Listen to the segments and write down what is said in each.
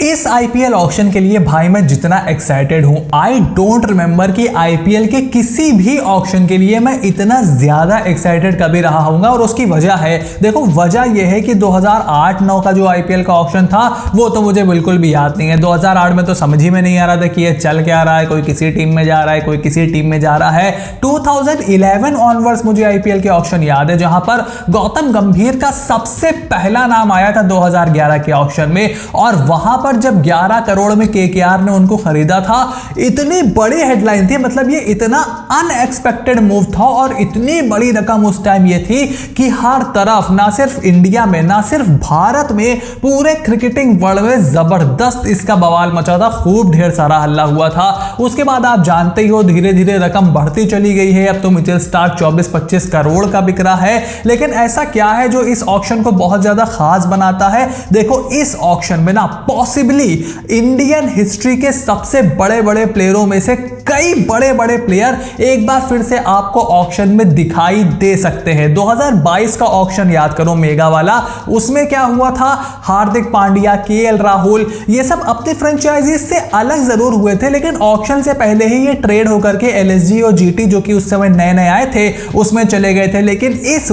इस IPL auction के लिए भाई मैं जितना एक्साइटेड हूं, आई डोंट रिमेंबर कि आईपीएल के किसी भी ऑक्शन के लिए मैं इतना ज्यादा एक्साइटेड कभी रहा हूंगा। और उसकी वजह है, देखो वजह यह है कि 2008-9 का जो आईपीएल का ऑक्शन था वो तो मुझे बिल्कुल भी याद नहीं है। 2008 में तो समझ ही में नहीं आ रहा था कि ये चल क्या रहा है, कोई किसी टीम में जा रहा है, कोई किसी टीम में जा रहा है। 2011 ऑनवर्ड्स मुझे आईपीएल के ऑक्शन याद है, जहां पर गौतम गंभीर का सबसे पहला नाम आया था 2011 के ऑक्शन में। और वहां पर जब 11 करोड़ में केकेआर ने उनको खरीदा था, इतनी बड़ी हेडलाइन थी, मतलब ये इतना अनएक्सपेक्टेड मूव था और इतनी बड़ी रकम उस टाइम ये थी कि हर तरफ, ना सिर्फ इंडिया में, ना सिर्फ भारत में, पूरे क्रिकेटिंग वर्ल्ड में जबरदस्त इसका बवाल मचा था, खूब ढेर सारा हल्ला हुआ था। उसके बाद आप जानते ही हो धीरे धीरे रकम बढ़ती चली गई है। अब तो मिचेल स्टार्क 24-25 करोड़ का बिक रहा है। लेकिन ऐसा क्या है जो इस ऑक्शन को बहुत ज्यादा खास बनाता है? देखो इस ऑक्शन में ना पॉसिबली इंडियन हिस्ट्री के सबसे बड़े बड़े प्लेयरों में से कई बड़े बड़े प्लेयर एक बार फिर से आपको ऑक्शन में दिखाई दे सकते हैं। 2022 का ऑक्शन याद करो, मेगा वाला, उसमें क्या हुआ था? हार्दिक पांड्या, केएल राहुल, ये सब अपनी फ्रेंचाइजीज से अलग जरूर हुए थे, लेकिन ऑक्शन से पहले ही ये ट्रेड होकर के एलएसजी और जीटी, जो कि उस समय नए नए आए थे, उसमें चले गए थे। लेकिन इस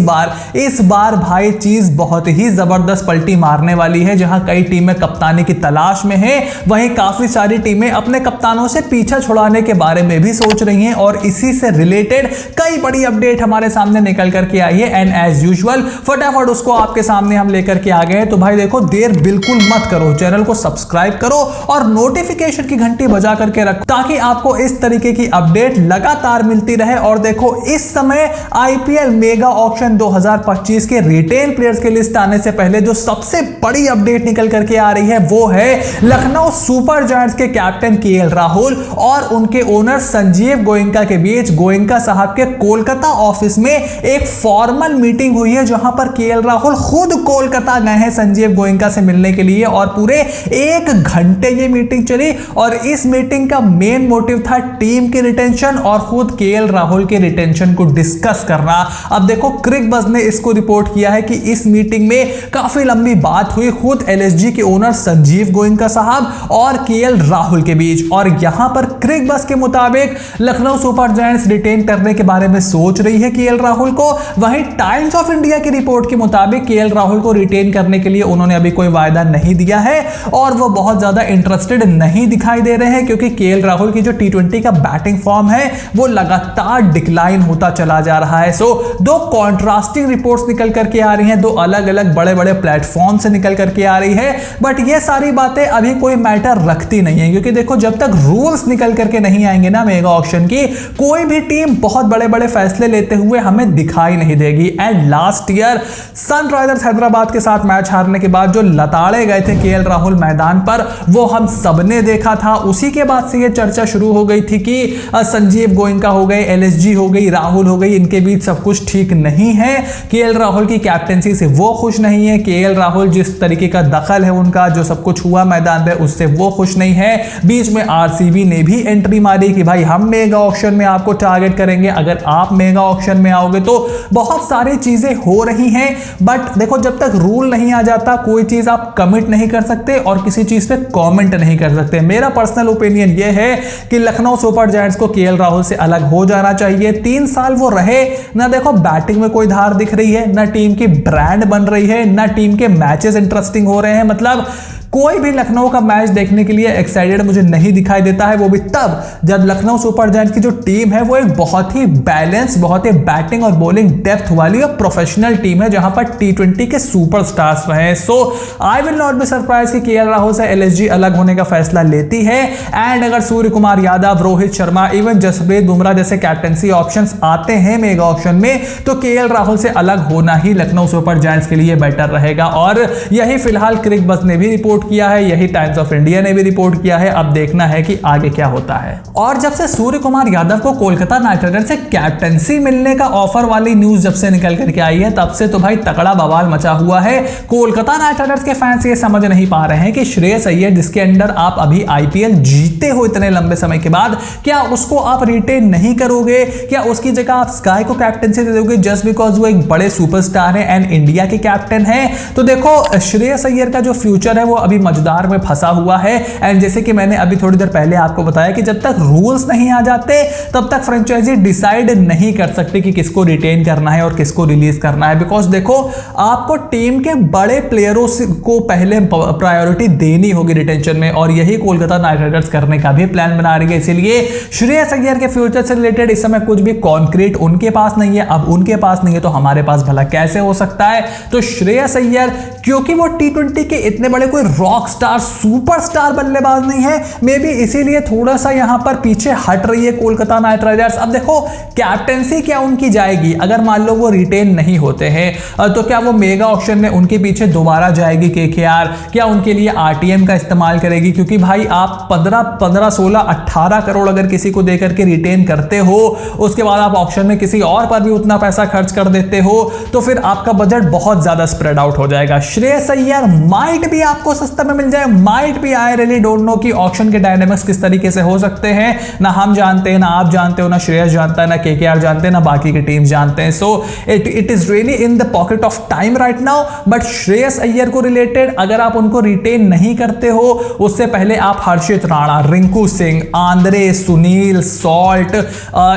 बार भाई चीज बहुत ही जबरदस्त पलटी मारने वाली है। जहां कई टीमें कप्तानी की तलाश में हैं, वहीं काफी सारी टीमें अपने कप्तानों से पीछा छुड़ाने के बारे में भी सोच रही हैं। और इसी से रिलेटेड कई बड़ी अपडेट हमारे सामने निकल करके आई है। एंड एज यूजुअल फटाफट उसको आपके सामने हम लेकर के आ गए हैं। तो भाई देखो देर बिल्कुल मत करो, चैनल को सब्सक्राइब करो और नोटिफिकेशन की घंटी बजा करके रखो, ताकि आपको इस तरीके की अपडेट लगातार मिलती रहे। और देखो इस समय आईपीएल मेगा ऑक्शन 2025 के रिटेल प्लेयर्स की लिस्ट आने से पहले जो सबसे बड़ी अपडेट निकल करके आ रही है वो है लखनऊ सुपर जायंट्स के कैप्टन केएल राहुल और उनके ओनर संजीव गोयनका के बीच गोयनका साहब के कोलकाता ऑफिस में एक फॉर्मल मीटिंग हुई है, जहां पर केएल राहुल खुद कोलकाता गए हैं संजीव गोयनका से मिलने के लिए। और पूरे 1 घंटे ये मीटिंग चली और इस मीटिंग का मेन मोटिव था टीम की रिटेंशन और खुद केएल राहुल के रिटेंशन को डिस्कस करना। अब देखो क्रिकबज़ ने इसको रिपोर्ट किया है कि इस मीटिंग में काफी लंबी बात हुई खुद एलएसजी के ओनर संजीव गोयनका साहब और केएल राहुल के बीच। और यहां पर क्रिकबज़ के मुताबिक लखनऊ सुपर जायंट्स रिटेन करने के बारे में सोच रही है केएल राहुल को। वहीं टाइम्स ऑफ इंडिया की रिपोर्ट के मुताबिक केएल राहुल को रिटेन करने के लिए उन्होंने अभी कोई वायदा नहीं दिया है और वो बहुत ज्यादा इंटरेस्टेड नहीं दिखाई दे रहे हैं, क्योंकि केएल राहुल की जो टी20 का बैटिंग फॉर्म है वो लगातार डिक्लाइन होता चला जा रहा है। सो दो कॉन्ट्रास्टिंग रिपोर्ट्स निकल करके आ रही हैं, दो अलग अलग बड़े बड़े प्लेटफॉर्म से निकल करके आ रही है। बट ये सारी बातें अभी कोई मैटर रखती नहीं है, क्योंकि देखो जब तक रूल्स निकल करके नहीं आएंगे ना मेगा ऑक्शन की, कोई भी टीम बहुत बड़े बड़े फैसले लेते हुए हमें दिखाई नहीं देगी। And last year Sunrisers Hyderabad के साथ मैच हारने के बाद जो लताड़े गए थे केएल राहुल मैदान पर, वो हम सबने देखा था। उसी के बाद से ये चर्चा शुरू हो गई थी कि संजीव गोयनका हो गए, एलएसजी हो गई, राहुल हो गई, इनके बीच सब कुछ ठीक नहीं है। केएल राहुल की कैप्टेंसी से वो खुश नहीं है। केएल राहुल जिस तरीके का दखल है उनका, जो सब कुछ हुआ मैदान पे, उससे वो खुश नहीं है। बीच में आरसीबी ने भी एंट्री मारी कि भाई हम मेगा ऑक्शन में आपको टारगेट करेंगे, अगर आप मेगा ऑक्शन में आओगे तो बहुत सारी चीजें हो रही हैं। बट देखो जब तक रूल नहीं आ जाता कोई चीज आप कमिट नहीं कर सकते और किसी चीज पे कमेंट नहीं कर सकते। मेरा पर्सनल ओपिनियन ये है कि लखनऊ सुपर जायंट्स को केएल राहुल से अलग हो जाना चाहिए। 3 साल वो रहे ना, देखो बैटिंग में कोई धार दिख रही है, ना टीम की ब्रांड बन रही है, ना टीम के मैचेस इंटरेस्टिंग हो रहे हैं। मतलब कोई भी लखनऊ का मैच देखने के लिए एक्साइटेड मुझे नहीं दिखाई देता है। वो भी तब जब लखनऊ सुपर जायंट्स की जो टीम है वो एक बहुत ही बैलेंस, बहुत ही बैटिंग और बॉलिंग डेप्थ वाली और प्रोफेशनल टीम है, जहां पर टी20 के सुपरस्टार्स रहे। So I will not be surprise कि केएल राहुल से एलएसजी अलग होने का फैसला लेती है। एंड अगर सूर्य कुमार यादव, रोहित शर्मा, इवन जसप्रीत बुमराह जैसे कैप्टेंसी ऑप्शंस आते हैं मेगा ऑक्शन में, तो केएल राहुल से अलग होना ही लखनऊ सुपर जायंट्स के लिए बेटर रहेगा। और यही फिलहाल क्रिकबज़ ने भी रिपोर्ट किया है, यही टाइम्स ऑफ इंडिया ने भी रिपोर्ट किया है। अब देखना है कि आगे क्या होता है। और जब से सूर्य कुमार यादव को कोलकाता नाइट राइडर्स से कैप्टेंसी मिलने का ऑफर वाली न्यूज जब से निकल करके आई है, तब से तो भाई तगड़ा बवाल मचा हुआ है। कोलकाता नाइट राइडर्स के फैंस ये समझ नहीं पा रहे हैं कि श्रेयस अय्यर, जिसके अंडर आप अभी आईपीएल जीते हो इतने लंबे समय के बाद, क्या उसको आप रिटेन नहीं करोगे? क्या उसकी जगह आप स्काई को कैप्टेंसी दे दोगे जस्ट बिकॉज वो एक बड़े सुपरस्टार है एंड इंडिया के कैप्टन है? तो देखो श्रेयस अय्यर का जो फ्यूचर है वो अभी अभी मजेदार में फंसा हुआ है। एंड जैसे कि मैंने अभी थोड़ी देर पहले आपको बताया कि जब तक रूल्स नहीं आ जाते तब तक फ्रेंचाइजी डिसाइड नहीं कर सकते कि किसको रिटेन करना है और किसको रिलीज करना है। बिकॉज देखो, आपको टीम के बड़े प्लेयरों को पहले प्रायोरिटी देनी होगी रिटेंशन में, और यही कोलकाता नाइट राइडर्स करने का भी प्लान बना रही है। इसीलिए श्रेयस अय्यर के फ्यूचर से रिलेटेड इस समय कुछ भी कॉन्क्रीट उनके पास नहीं है। अब उनके पास नहीं है तो हमारे पास भला कैसे हो सकता है? तो श्रेयस अय्यर, क्योंकि वो T20 के इतने बड़े कोई रॉक स्टार सुपरस्टार बल्लेबाज नहीं है, मे बी इसीलिए थोड़ा सा यहां पर पीछे हट रही है कोलकाता नाइट राइडर्स। अब देखो, कैप्टेंसी क्या उनकी जाएगी अगर मान लो वो रिटेन नहीं होते हैं, तो क्या वो मेगा ऑक्शन में उनके पीछे दोबारा जाएगी KKR? क्या उनके लिए RTM का इस्तेमाल करेगी? क्योंकि भाई आप 15, 16, 18 करोड़ अगर किसी को देकर के रिटेन करते हो, उसके बाद आप ऑक्शन में किसी और पर भी उतना पैसा खर्च कर देते हो, तो फिर आपका बजट बहुत ज्यादा स्प्रेड आउट हो जाएगा। श्रेयस अय्यर माइट भी आपको सस्ता में मिल जाए, माइट भी। आई रियली डोंट नो कि ऑक्शन के डायनामिक्स किस तरीके से हो सकते हैं, ना हम जानते हैं, ना आप जानते हो, ना श्रेयस जानता है, ना KKR जानते हैं, ना बाकी की टीम जानते हैं। So it is really in the pocket of time right now. But Shreyas Iyer को रिलेटेड अगर आप उनको रिटेन नहीं करते हो, उससे पहले आप Harshit Rana, Rinku Singh, Andre, Sunil, Salt,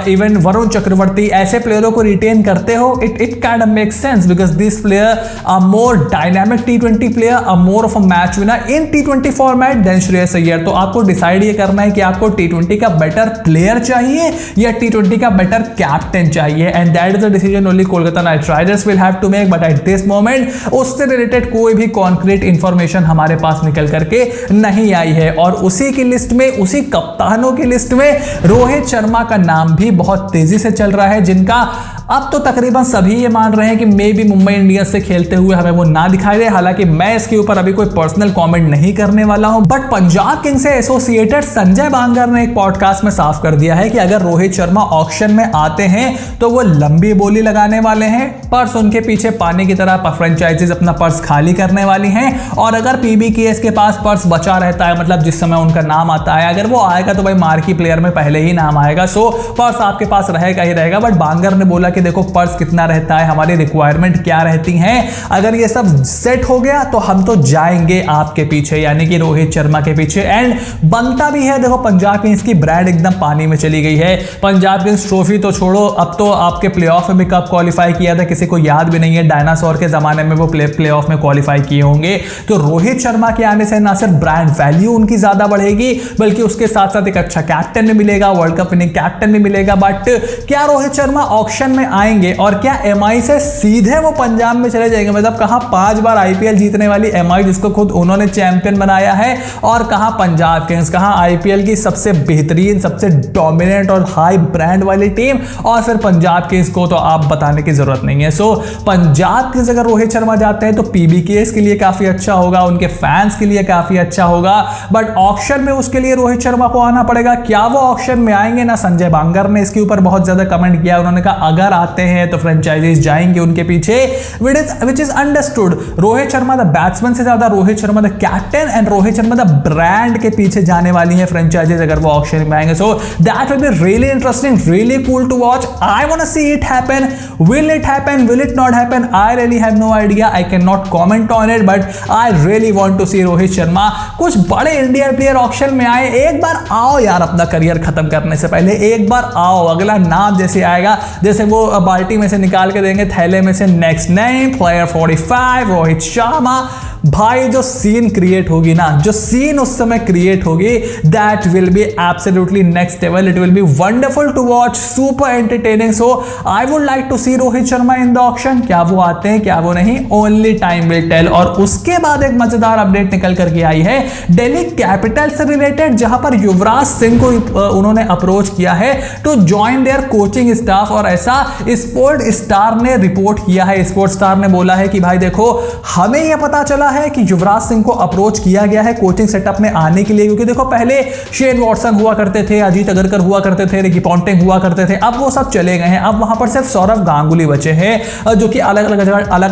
even Varun Chakravarthy, ऐसे प्लेयरों को रिटेन करते हो, it kind of makes sense because this player are more dynamic T20 player, are more of a match winner in T20 format than Shreyas Iyer. तो आपको डिसाइड ये करना है कि आपको T20 का बेटर प्लेयर चाहिए या T20 का बेटर कैप्टन चाहिए, and that is the decision only Kolkata Knight Riders will have to make. But at this moment उससे रिलेटेड कोई भी कॉन्क्रीट इंफॉर्मेशन हमारे पास निकल करके नहीं आई है। और उसी की लिस्ट में, उसी कप्तानों की लिस्ट में रोहित शर्मा का नाम भी बहुत तेजी से चल रहा है, जिनका अब तो तकरीबन सभी ये मान रहे हैं कि मे भी मुंबई इंडियंस से खेलते हुए हमें वो ना दिखाई दे। हालांकि मैं इसके ऊपर अभी कोई पर्सनल कमेंट नहीं करने वाला हूं, बट पंजाब किंग्स से एसोसिएटेड संजय बांगर ने एक पॉडकास्ट में साफ कर दिया है कि अगर रोहित शर्मा ऑक्शन में आते हैं तो वो लंबी बोली लगाने वाले हैं, पर्स उनके पीछे पानी की तरह फ्रेंचाइजीज अपना पर्स खाली करने वाली हैं। और अगर PBKS के पास पर्स बचा रहता है, मतलब जिस समय उनका नाम आता है, अगर वो आएगा तो भाई मार्की प्लेयर में पहले ही नाम आएगा, सो पर्स आपके पास रहेगा ही रहेगा। बट बांगर ने बोला कि देखो पर्स कितना रहता है, हमारी रिक्वायरमेंट क्या रहती है, अगर ये सब सेट हो गया तो हम तो जाएंगे आपके पीछे, यानी कि रोहित शर्मा के पीछे। एंड बनता भी है। देखो, पंजाब किंग्स की ब्रांड एकदम पानी में चली गई है। पंजाब किंग्स ट्रॉफी तो छोड़ो, अब तो आपके प्लेऑफ में भी कब क्वालिफाई किया था किसी को याद भी नहीं है। डायनासोर के जमाने में वो प्लेऑफ में क्वालिफाई किए होंगे। तो रोहित शर्मा के आने से ना सिर्फ ब्रांड वैल्यू उनकी ज्यादा बढ़ेगी, बल्कि उसके साथ साथ एक अच्छा कैप्टन भी मिलेगा, वर्ल्ड कप विनिंग कैप्टन भी मिलेगा। बट क्या रोहित शर्मा ऑक्शन में आएंगे और क्या MI से सीधे वो पंजाब में चले जाएंगे? मतलब कहां 5 बार IPL जीतने वाली MI, जिसको खुद उन्होंने चैंपियन बनाया है, और कहां पंजाब किंग्स, कहां IPL की सबसे बेहतरीन, सबसे डोमिनेंट और हाई ब्रांड वाली टीम, और फिर पंजाब किंग्स को तो आप बताने की जरूरत नहीं है। सो पंजाब किंग्स अगर रोहित शर्मा जाते हैं तो PBKS के लिए काफी अच्छा होगा, उनके फैंस के लिए काफी अच्छा होगा। बट ऑक्शन में उसके लिए रोहित शर्मा को आना पड़ेगा। क्या वो ऑक्शन में आएंगे? ना संजय बांगर ने इसके ऊपर बहुत ज्यादा कमेंट किया। उन्होंने कहा अगर आते हैं तो फ्रेंचाइजीज जाएंगे उनके पीछे, which is understood। Rohit Sharma the batsman से ज्यादा Rohit Sharma the captain and Rohit Sharma the brand के पीछे जाने वाली है फ्रेंचाइजीज अगर वो ऑक्शन में आएंगे। So that will be really interesting, really cool to watch. I want to see it happen. Will it happen? Will it not happen? I really have no idea. I can not comment on it, but I really want to see Rohit Sharma कुछ बड़े Indian player auction में आए। एक बार आओ यार, अपना career खत्म करने से पहले एक बार आओ। अगला नाम जैसे आएगा, जैसे वो बाल्टी में से निकाल के देंगे, थैले में से next name player 45 Rohit Sharma, भाई जो सीन क्रिएट होगी ना, जो सीन उस समय क्रिएट होगी, that will be absolutely next level. It will be wonderful to watch, super entertaining. So I would like to see Rohit Sharma in the auction. क्या वो आते हैं, क्या वो नहीं, ओनली टाइम विल टेल। और उसके बाद एक मजेदार अपडेट निकल करके आई है दिल्ली कैपिटल से रिलेटेड, जहां पर युवराज सिंह को उन्होंने अप्रोच किया है to join their coaching staff. और ऐसा स्पोर्ट स्टार ने रिपोर्ट किया है। स्पोर्ट स्टार ने बोला है कि भाई देखो, हमें यह पता चला है कि युवराज सिंह को अप्रोच किया गया है कोचिंग सेटअप में आने के लिए, क्योंकि देखो पहले शेन वॉटसन हुआ करते थे, अजीत अगरकर हुआ करते थे, रिकी पॉन्टिंग हुआ करते थे, अब वो सब चले गए हैं। अब वहां पर सिर्फ सौरव गांगुली बचे हैं, जो कि अलग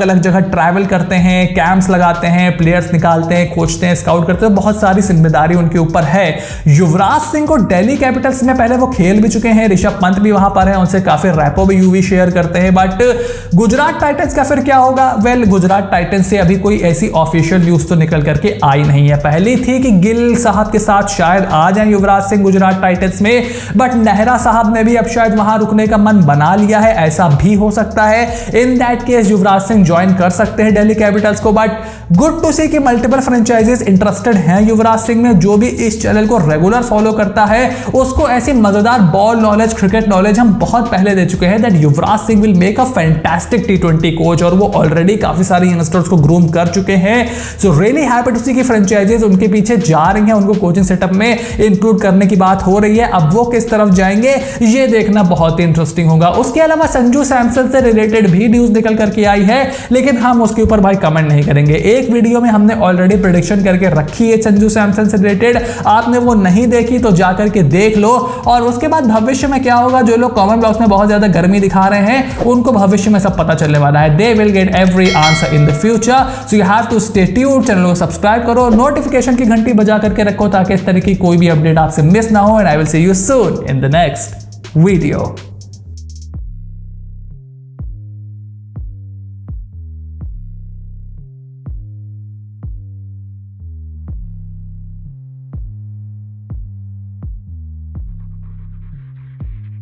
अलग जगह ट्रैवल करते हैं, कैंप्स लगाते हैं, प्लेयर्स निकालते हैं, खोजते हैं, स्काउट करते हैं। बहुत सारी जिम्मेदारी उनके ऊपर है। युवराज सिंह को दिल्ली कैपिटल्स में पहले वो खेल भी चुके हैं, ऋषभ पंत भी वहां पर है, उनसे काफी रैपो भी यूवी शेयर करते हैं। बट गुजरात टाइटंस का फिर क्या होगा? वेल, गुजरात टाइटंस से अभी कोई ऐसी ऑफिशियल न्यूज तो निकल करके आई नहीं है। पहली थी कि गिल साहब के साथ शायद आ जाए युवराज सिंह गुजरात टाइटंस में, बट नेहरा साहब ने भी अब शायद वहां रुकने का मन बना लिया है, ऐसा भी हो सकता है। In that case Yuvraj Singh join कर सकते हैं दिल्ली कैपिटल्स को। बट गुड टू सी कि मल्टीपल फ्रेंचाइजीज इंटरेस्टेड हैं युवराज सिंह में। जो भी इस चैनल को रेगुलर फॉलो करता है उसको ऐसी मजेदार बॉल नॉलेज, क्रिकेट नॉलेज हम बहुत पहले दे चुके हैं that Yuvraj Singh will make a fantastic T20 coach, और वो ऑलरेडी काफी सारे यंगस्टर्स को ग्रूम कर चुके हैं। सो रियली हैप्पी टू सी कि फ्रेंचाइजीज उनके पीछे जा रही हैं, उनको कोचिंग सेटअप में इंक्लूड करने की बात हो रही है। अब वो किस तरफ जाएंगे ये देखना बहुत ही इंटरेस्टिंग होगा। उसके अलावा संजू सैमसन से रिलेटेड भी न्यूज निकल करके आई है, लेकिन हम उसके ऊपर भाई कमेंट नहीं करेंगे। एक वीडियो में हमने ऑलरेडी प्रेडिक्शन करके रखी है संजू सैमसन से रिलेटेड, आपने वो नहीं देखी तो जाकर के देख लो। और उसके बाद भविष्य में क्या होगा, जो लोग कमेंट बॉक्स में बहुत ज्यादा गर्मी दिखा रहे हैं उनको भविष्य में सब पता चलने वाला है। They will get every answer in the future, so you have to stay tuned. Channel को सब्सक्राइब करो, नोटिफिकेशन की घंटी बजा करके रखो ताकि इस तरह की कोई भी अपडेट आपसे मिस ना हो। And I will see you soon in the next video.